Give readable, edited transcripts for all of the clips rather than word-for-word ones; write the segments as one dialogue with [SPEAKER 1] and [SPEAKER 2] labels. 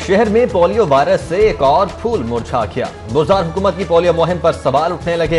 [SPEAKER 1] शहर में polio virus से एक और फूल मुरझा गया। गुलजार हुकूमत की पोलियो मुहिम पर सवाल उठने लगे।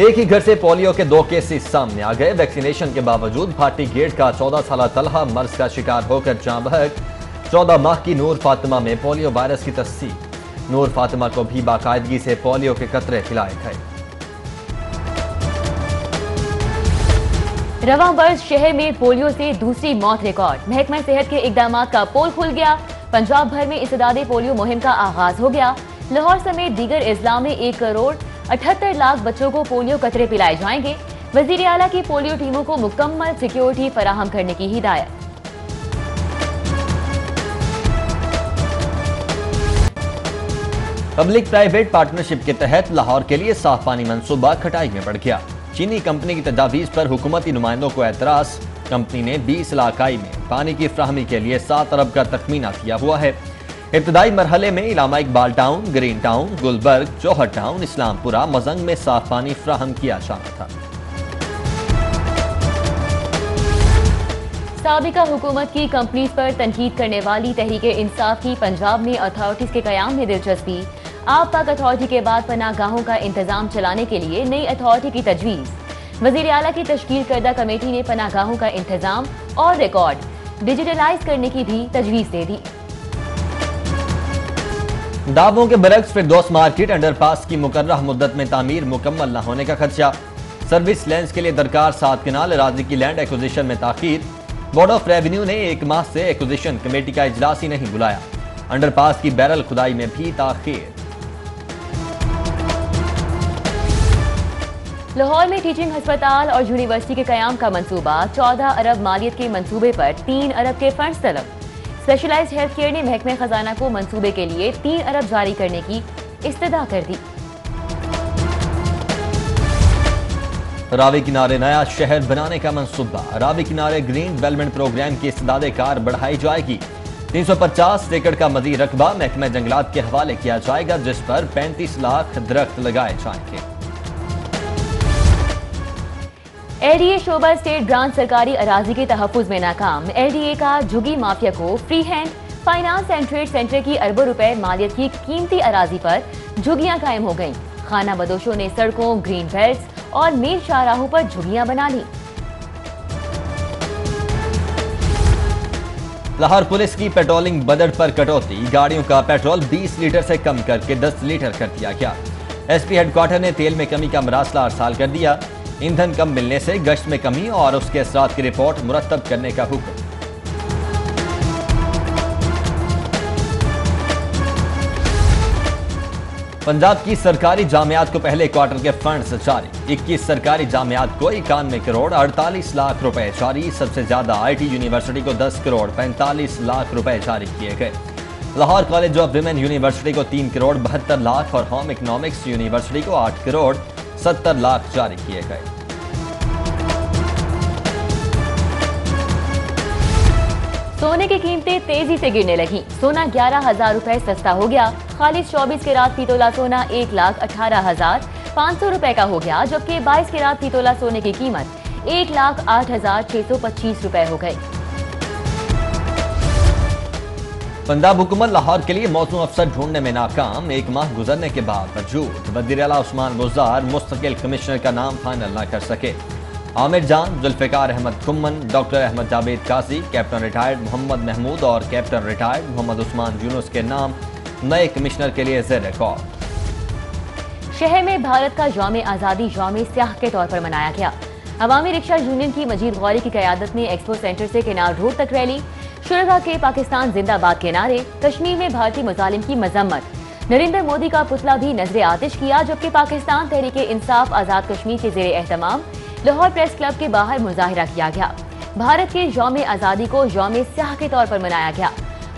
[SPEAKER 1] एक ही घर से पोलियो के 2 केसेस सामने आ गए। वैक्सीनेशन के बावजूद भाटी गेट का 14 साल तलहा मर्ज का शिकार होकर जाँ बहक। 14 माह की नूर फातिमा में पोलियो वायरस की तस्दीक। नूर फातिमा को भी बाकायदगी से पोलियो के कतरे पिलाए गए।
[SPEAKER 2] रवां बर्ज शहर में पोलियो से दूसरी मौत रिकॉर्ड। महकमा सेहत के इकदामात का पोल खुल गया। पंजाब भर में इस्तेदादे पोलियो मुहिम का आगाज हो गया। लाहौर समेत दीगर अजला में 1 करोड़ 78 लाख बच्चों को पोलियो कतरे पिलाए जाएंगे। वजीर आला की पोलियो टीमों को मुकम्मल सिक्योरिटी फराहम करने की हिदायत।
[SPEAKER 1] पब्लिक प्राइवेट पार्टनरशिप के तहत लाहौर के लिए साफ पानी मंसूबा खटाई में बढ़ गया। चीनी कंपनी की तजावीज पर हुकूमती नुमाइंदों को एतराज। कंपनी ने 20 इलाकाई में पानी की फ्राहमी के लिए 7 अरब का तखमीना किया हुआ है। इब्तदाई मरहले में Allama Iqbal town, green town, Gulberg, Johar town, Islampura, Mozang में साफ पानी फ्राहम किया जाना था।
[SPEAKER 2] साबिका हुकूमत की कंपनीज पर तनकीद करने वाली तहरीक इंसाफ की पंजाब में अथॉरिटीज के कयाम में दिलचस्पी। आप पाक अथॉरिटी के बाद पनाहगाहों का इंतजाम चलाने के लिए नई अथॉरिटी की तजवीज़। वज़ीर आला की तश्कील करदा कमेटी ने पनाहगाहों का इंतजाम और रिकॉर्ड डिजिटलाइज करने की भी तजवीज़ दे दी।
[SPEAKER 1] दावों के बरक्स फिरदौस मार्केट अंडरपास की मुकर्रह मुद्दत में तामीर मुकम्मल न होने का खदशा। सर्विस लैंड्स के लिए दरकार 7 कनाल अराजी की लैंड एक्विजिशन में ताखीर। बोर्ड ऑफ रेवेन्यू ने 1 माह से एक्विजिशन कमेटी का इजलास ही नहीं बुलाया। अंडरपास की बैरल खुदाई में भी ताखीर।
[SPEAKER 2] लाहौर में टीचिंग अस्पताल और यूनिवर्सिटी के कयाम का मंसूबा। 14 अरब मालियत के मंसूबे पर 3 अरब के फंड्स तलब। स्पेशलाइज्ड हेल्थ केयर ने महकमे खजाना को मंसूबे के लिए 3 अरब जारी करने की इस्तदा कर दी।
[SPEAKER 1] रावी किनारे नया शहर बनाने का मंसूबा। रावी किनारे ग्रीन डेवलपमेंट प्रोग्राम की इस्तेदादे कार बढ़ाई जाएगी। 350 एकड़ का मजीद रकबा महकमा जंगलात के हवाले किया जाएगा, जिस पर 35 लाख दरख्त लगाए जाएंगे।
[SPEAKER 2] LDA शोबा स्टेट ब्रांच सरकारी अराजी के तहफ्फुज में नाकाम। LDA का झुगी माफिया को free hand finance and trade centre की अरबों रुपए मालियत की कीमती अराजी पर झुगियां कायम हो गईं। खाना बदोशों ने सड़कों, ग्रीन बेल्ट्स और मेन शाहराहों पर झुगियां बना ली।
[SPEAKER 1] लाहौर पुलिस की पेट्रोलिंग बजट पर कटौती। गाड़ियों का पेट्रोल 20 लीटर से कम करके 10 लीटर कर दिया गया। SP हेडक्वार्टर ने तेल में कमी का मरासला अरसाल कर दिया। ईंधन कम मिलने से गश्त में कमी और उसके असरात की रिपोर्ट मुरतब करने का हुक्म। पंजाब की सरकारी जामियात को पहले क्वार्टर के फंड्स जारी। 21 सरकारी जामियात को 91 करोड़ 48 लाख रुपए जारी। सबसे ज्यादा IT यूनिवर्सिटी को 10 करोड़ 45 लाख रुपए जारी किए गए। Lahore college of women university को 3 करोड़ 72 लाख और होम इकोनॉमिक्स यूनिवर्सिटी को 8 करोड़ 70 लाख जारी किए गए।
[SPEAKER 2] सोने की कीमतें तेजी से गिरने लगी। सोना 11,000 रुपए सस्ता हो गया। खालिस 24 कैरात पीतोला सोना 1,18,500 रुपए का हो गया, जबकि 22 कैरात पीतोला सोने की कीमत 1,08,625 रुपए हो गई।
[SPEAKER 1] पंजाब हुकूमत लाहौर के लिए मौसम अफसर ढूंढने में नाकाम। 1 माह गुजरने के बावजूद वज़ीर आला उस्मान गुलजार मुस्तकिल कमिश्नर का नाम फाइनल न कर सके। आमिर जान, जुल्फ़िकार अहमद खुम्मन, डॉक्टर अहमद जावेद काजी, कैप्टन रिटायर्ड मोहम्मद महमूद और कैप्टन रिटायर्ड मोहम्मद उस्मान यूनुस के नाम नए कमिश्नर के लिए ज़ेर रिकॉर्ड।
[SPEAKER 2] शहर में भारत का यौम आज़ादी यौम स्याह के तौर पर मनाया गया। अवामी रिक्शा यूनियन की मजीद गौरी की क़यादत में एक्सपो सेंटर से केनाल रोड तक रैली। शुरा के पाकिस्तान जिंदाबाद के नारे। कश्मीर में भारतीय मुजालिम की मजम्मत। नरेंद्र मोदी का पुतला भी नजरे आतिश किया, जबकि पाकिस्तान तहरीक इंसाफ आज़ाद कश्मीर के ज़ेर एहतमाम लाहौर प्रेस क्लब के बाहर मुजाहिरा किया गया। भारत के यौम आज़ादी को यौम स्याह के तौर पर मनाया गया।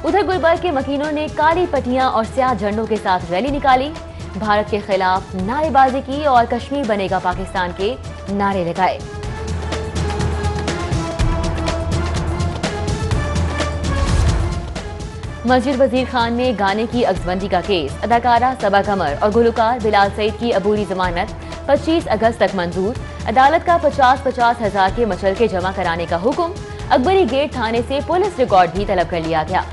[SPEAKER 2] उधर गुलबर्ग के मकीनों ने काली पट्टियां और स्याह झंडों के साथ रैली निकाली। भारत के खिलाफ नारेबाजी की और कश्मीर बनेगा पाकिस्तान के नारे लगाए। मस्जिद वजीर खान में गाने की अक्सबंदी का केस। अदाकारा सबा कमर और गुलकार बिलाल सईद की अबूरी जमानत 25 अगस्त तक मंजूर। अदालत का 50-50 हजार के मचलके जमा कराने का हुक्म। अकबरी गेट थाने से पुलिस रिकॉर्ड भी तलब कर लिया गया।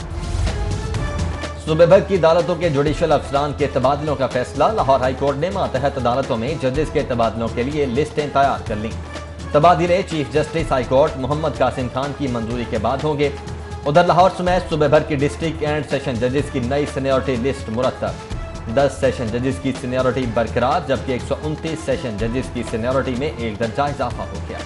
[SPEAKER 1] सूबे भर की अदालतों के जुडिशल अफसरान के तबादलों का फैसला। लाहौर हाई कोर्ट ने मातहत अदालतों में जजेस के तबादलों के लिए लिस्टें तैयार कर लीं। तबादले chief justice high court Mohammad Qasim Khan की मंजूरी के बाद होंगे। उधर लाहौर समेत सूबे भर की डिस्ट्रिक्ट एंड सेशन जजेस की नई सीनियरिटी लिस्ट मुरतब। 10 सेशन जजेस की सीनियरिटी बरकरार, जबकि 129 सेशन जजेस की सीनियरिटी में 1 दर्जा इजाफा हो गया।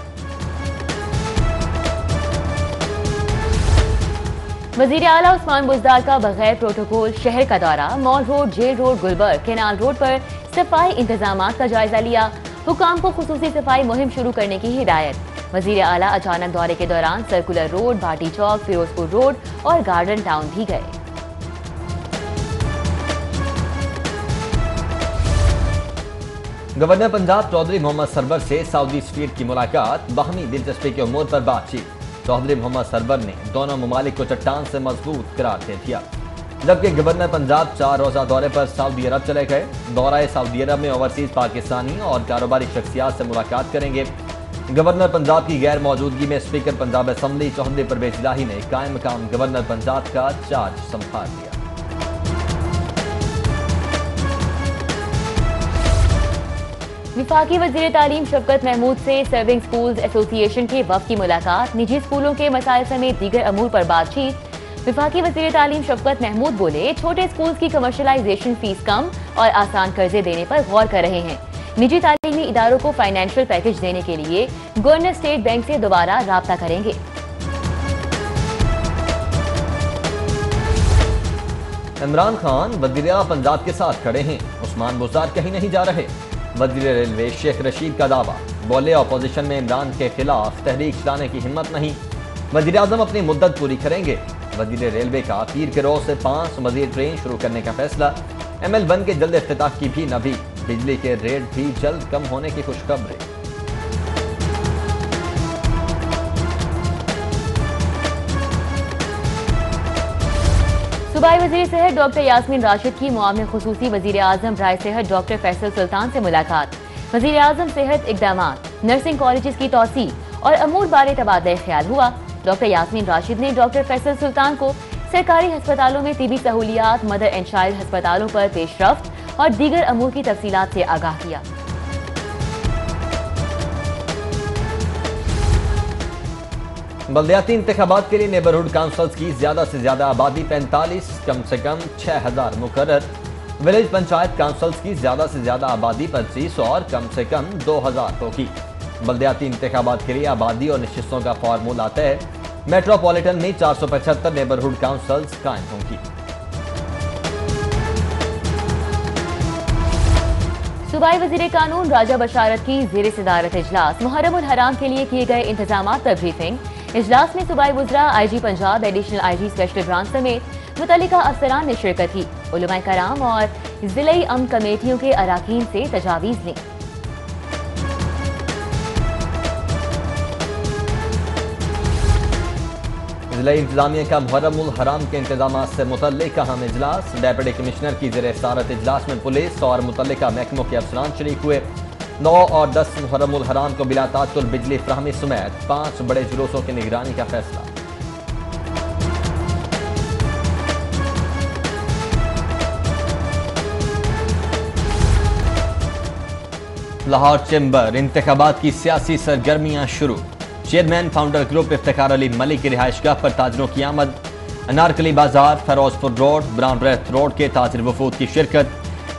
[SPEAKER 2] वजीर आला उस्मान बुज़दार का बगैर प्रोटोकॉल शहर का दौरा। Mall road, jail road, Gulberg, canal road पर सफाई इंतजामात का जायजा लिया। हुकाम को खुसूसी सफाई मुहिम शुरू करने की हिदायत। वजीर आला अचानक दौरे के दौरान सर्कुलर रोड, भाटी चौक, फिरोजपुर रोड और गार्डन टाउन भी गए।
[SPEAKER 1] गवर्नर पंजाब चौधरी मोहम्मद सरवर से सऊदी सफीर की मुलाकात। बाहमी दिलचस्पी के उमूर पर बातचीत। चौधरी मोहम्मद सरवर ने दोनों ममालिक को चट्टान से मजबूत करार दे दिया। जबकि गवर्नर पंजाब 4 रोजा दौरे पर सऊदी अरब चले गए। दौरा सऊदी अरब में ओवरसीज पाकिस्तानी और कारोबारी शख्सियात से मुलाकात करेंगे। गवर्नर पंजाब की गैर मौजूदगी में स्पीकर पंजाब असम्बली चौधरी परवेज इलाही ने कायम मकाम गवर्नर पंजाब का चार्ज संभाल लिया।
[SPEAKER 2] विफाकी वजीर तालीम शफकत महमूद से सर्विंग स्कूल्स एसोसिएशन के वफ़द की मुलाकात। निजी स्कूलों के मसाइल समेत दीगर अमूर पर बातचीत। विफाकी वजीर तालीम शफकत महमूद बोले, छोटे स्कूल्स की कमर्शलाइजेशन फीस कम और आसान कर्जे देने पर गौर कर रहे हैं। निजी तालीमी इदारों को फाइनेंशियल पैकेज देने के लिए गवर्नर स्टेट बैंक से दोबारा राब्ता करेंगे।
[SPEAKER 1] इमरान खान वज़ीर आला पंजाब के साथ खड़े हैं। उस्मान बुज़दार कहीं नहीं जा रहे। वज़ीर रेलवे शेख रशीद का दावा। बोले, अपोजिशन में इमरान के खिलाफ तहरीक चलाने की हिम्मत नहीं। वज़ीर आज़म अपनी मुद्दत पूरी करेंगे। वज़ीर रेलवे का पीर के रोज से 5 मज़ीद ट्रेन शुरू करने का फैसला। ML1 के जल्द इफ्तिताह की भी नबी। बिजली के रेट भी जल्द कम होने की खुशखबरी।
[SPEAKER 2] सूबाई वज़ीर सेहत डॉक्टर यास्मीन राशिद की मुआविन खुसूसी वज़ीर आज़म राय सेहत डॉक्टर फैसल सुल्तान से मुलाकात। वज़ीर आज़म सेहत इक़दामात, नर्सिंग कॉलेजेस की तौसी और अमूर बारे तबादला ख्याल हुआ। डॉक्टर यास्मीन राशिद ने डॉक्टर फैसल सुल्तान को सरकारी अस्पतालों में तिबी सहूलियात, मदर एंड चाइल्ड अस्पतालों पर पेशरफ्त और दीगर अमूर की तफसीलात से आगाह किया।
[SPEAKER 1] बल्दियाती इंतखाबात के लिए नेबरहुड काउंसिल्स की ज्यादा से ज्यादा आबादी 45, कम से कम 6000 मुकर्रर। विलेज पंचायत काउंसिल्स की ज्यादा से ज्यादा आबादी 25 और कम से कम 2000 होगी। बल्दियाती इंतखाबात के लिए आबादी और नशिस्तों का फार्मूला तय। मेट्रोपॉलिटन में 475 नेबरहुड काउंसिल्स कायम होंगी।
[SPEAKER 2] सूबाई वज़ीर कानून राजा बशारत की ज़ेर सदारत इजलास। मुहर्रम उल हराम के लिए किए गए इंतजामात पर ब्रीफिंग। इजलास में सूबाई वुज़रा, IG Punjab, additional IG special branch समेत मुतल्लिका अफसरान ने शिरकत की। उलमाए कराम और ज़िले अमन कमेटियों के अराकीन से तजावीज़ ली।
[SPEAKER 1] जिला इंतजामिया का मुहर्रम उल हराम के इंतजाम से मुतल्लिक अहम इजलास। डेप्यूटी कमिश्नर की ज़ेर सदारत इजलास में पुलिस और मुतल्लिका महकमों के अफसरान शरीक हुए। 9 और 10 मुहर्रम उल हराम को बिला तात्तुल बिजली फ्राहमी समेत 5 बड़े जुलूसों की निगरानी का फैसला। लाहौर चैम्बर इंतखाबात की सियासी सरगर्मियां शुरू। Chairman founder group Iftikhar Ali Malik की रिहाइशगाह पर ताजरों की आमद। अनारकली बाजार, फरोजपुर रोड, ब्राउन ब्रेथ रोड के ताजिर वफूद की शिरकत।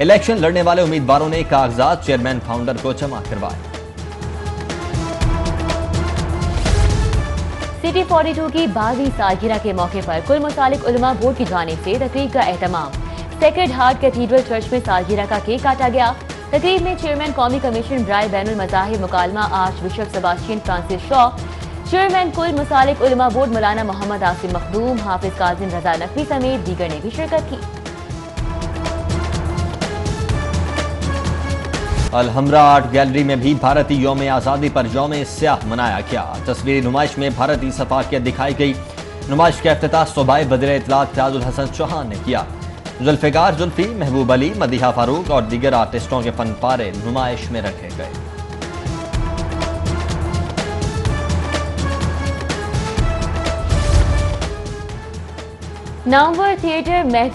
[SPEAKER 1] इलेक्शन लड़ने वाले उम्मीदवारों ने कागजात चेयरमैन फाउंडर को जमा करवाए।
[SPEAKER 2] सिटी 42 की 12वीं सालगिरह के मौके पर कुल मुतालिक उलमा बोर्ड की जानिब से तकरीब का एहतमाम। सेक्रेड हार्ट कैथीड्रल चर्च में सालगिरह का केक काटा गया। तकरीब में चेयरमैन कौमी कमीशन बराए बैनुल मज़ाहिब मुकालमा archbishop Sebastian Francis Shaw, chairman कुल मुसालिक उलमा बोर्ड मौलाना मोहम्मद आसिम मखदूम, हाफिज काजिम रजा नकवी समेत दीगर ने भी शिरकत की।
[SPEAKER 1] अलहमरा आर्ट गैलरी में भी भारतीय यौम आज़ादी पर यौम स्याह मनाया गया। तस्वीरी नुमाइश में भारतीय सफाकियत दिखाई गई। नुमाइश का इफ्तिताह सूबाई वज़ीर इत्तलात ताजुल हसन चौहान ने किया। जुल्फ़िकार जुल्फ़ी, महबूब अली, मदीहा फारूक और दीगर आर्टिस्टों के फन पारे नुमाइश में रखे गए।
[SPEAKER 2] नामवर थिएटर महफिल